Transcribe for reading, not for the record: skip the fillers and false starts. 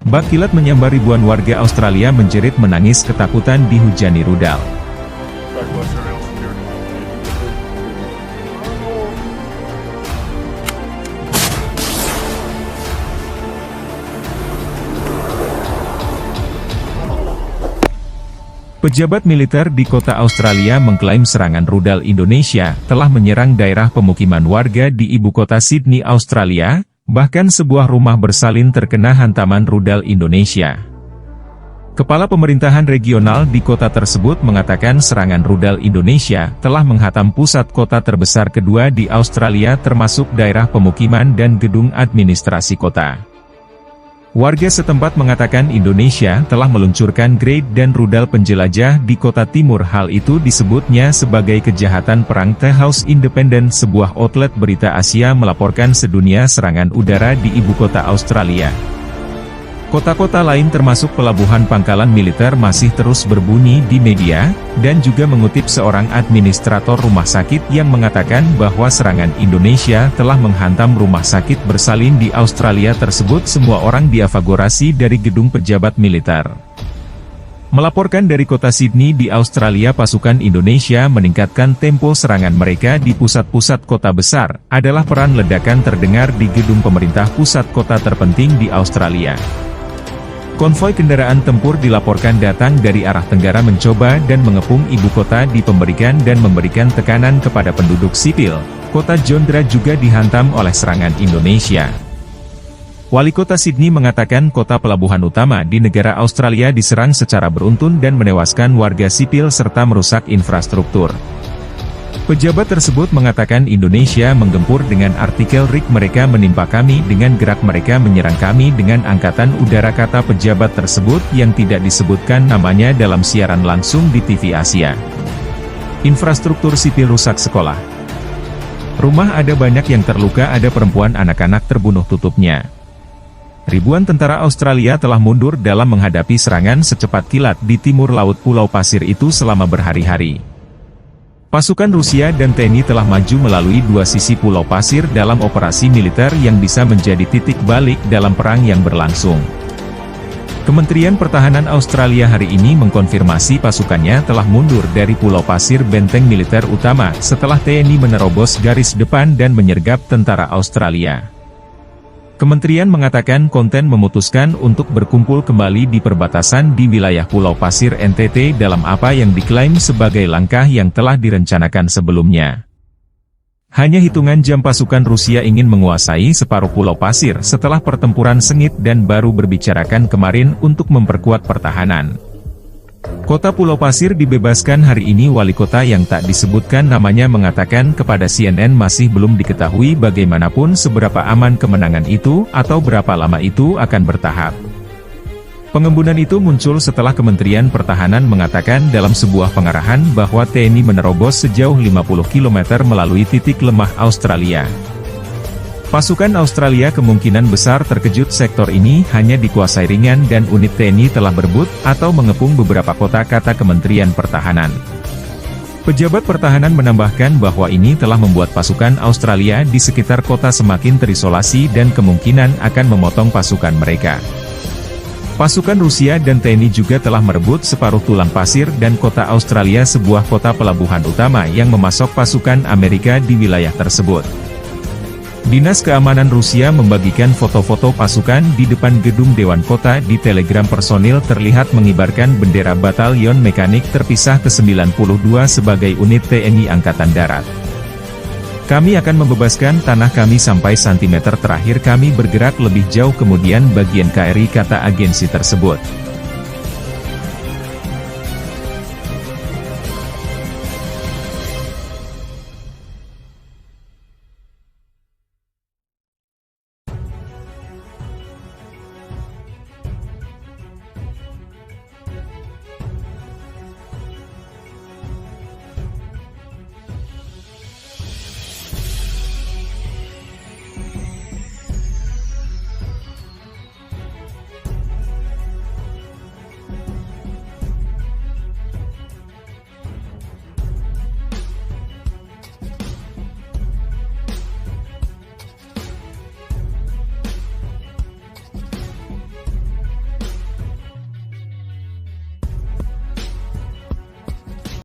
Bak kilat menyambar ribuan warga Australia menjerit menangis ketakutan dihujani rudal. Pejabat militer di kota Australia mengklaim serangan rudal Indonesia telah menyerang daerah pemukiman warga di ibu kota Sydney, Australia. Bahkan sebuah rumah bersalin terkena hantaman rudal Indonesia. Kepala pemerintahan regional di kota tersebut mengatakan serangan rudal Indonesia telah menghantam pusat kota terbesar kedua di Australia termasuk daerah pemukiman dan gedung administrasi kota. Warga setempat mengatakan Indonesia telah meluncurkan grade dan rudal penjelajah di kota timur. Hal itu disebutnya sebagai kejahatan perang. The House Independent, sebuah outlet berita Asia, melaporkan sedunia serangan udara di ibu kota Australia. Kota-kota lain termasuk pelabuhan pangkalan militer masih terus berbunyi di media, dan juga mengutip seorang administrator rumah sakit yang mengatakan bahwa serangan Indonesia telah menghantam rumah sakit bersalin di Australia tersebut. Semua orang dievakuasi dari gedung pejabat militer. Melaporkan dari kota Sydney di Australia, pasukan Indonesia meningkatkan tempo serangan mereka di pusat-pusat kota besar. Adalah peran ledakan terdengar di gedung pemerintah pusat kota terpenting di Australia. Konvoi kendaraan tempur dilaporkan datang dari arah tenggara mencoba dan mengepung ibu kota dan memberikan tekanan kepada penduduk sipil. Kota Jondra juga dihantam oleh serangan Indonesia. Wali kota Sydney mengatakan kota pelabuhan utama di negara Australia diserang secara beruntun dan menewaskan warga sipil serta merusak infrastruktur. Pejabat tersebut mengatakan Indonesia menggempur dengan artikel "Rik mereka menimpa kami dengan gerak mereka menyerang kami dengan angkatan udara", kata pejabat tersebut yang tidak disebutkan namanya dalam siaran langsung di TV Asia. Infrastruktur sipil rusak, sekolah, rumah ada banyak yang terluka, ada perempuan, anak-anak terbunuh, tutupnya. Ribuan tentara Australia telah mundur dalam menghadapi serangan secepat kilat di timur laut Pulau Pasir itu selama berhari-hari. Pasukan Rusia dan TNI telah maju melalui dua sisi Pulau Pasir dalam operasi militer yang bisa menjadi titik balik dalam perang yang berlangsung. Kementerian Pertahanan Australia hari ini mengkonfirmasi pasukannya telah mundur dari Pulau Pasir, benteng militer utama, setelah TNI menerobos garis depan dan menyergap tentara Australia. Kementerian mengatakan konten memutuskan untuk berkumpul kembali di perbatasan di wilayah Pulau Pasir NTT dalam apa yang diklaim sebagai langkah yang telah direncanakan sebelumnya. Hanya hitungan jam pasukan Rusia ingin menguasai separuh Pulau Pasir setelah pertempuran sengit dan baru berbicarakan kemarin untuk memperkuat pertahanan. Kota Pulau Pasir dibebaskan hari ini. Wali kota yang tak disebutkan namanya mengatakan kepada CNN masih belum diketahui bagaimanapun seberapa aman kemenangan itu, atau berapa lama itu akan bertahap. Pengembunan itu muncul setelah Kementerian Pertahanan mengatakan dalam sebuah pengarahan bahwa TNI menerobos sejauh 50 km melalui titik lemah Australia. Pasukan Australia kemungkinan besar terkejut. Sektor ini hanya dikuasai ringan dan unit TNI telah berebut atau mengepung beberapa kota, kata Kementerian Pertahanan. Pejabat pertahanan menambahkan bahwa ini telah membuat pasukan Australia di sekitar kota semakin terisolasi dan kemungkinan akan memotong pasukan mereka. Pasukan Rusia dan TNI juga telah merebut separuh Tulang Pasir dan kota Australia, sebuah kota pelabuhan utama yang memasok pasukan Amerika di wilayah tersebut. Dinas Keamanan Rusia membagikan foto-foto pasukan di depan gedung Dewan Kota. Di Telegram, personil terlihat mengibarkan bendera Batalion Mekanik Terpisah ke-92 sebagai unit TNI Angkatan Darat. "Kami akan membebaskan tanah kami sampai sentimeter terakhir kami bergerak lebih jauh kemudian bagian KRI," kata agensi tersebut.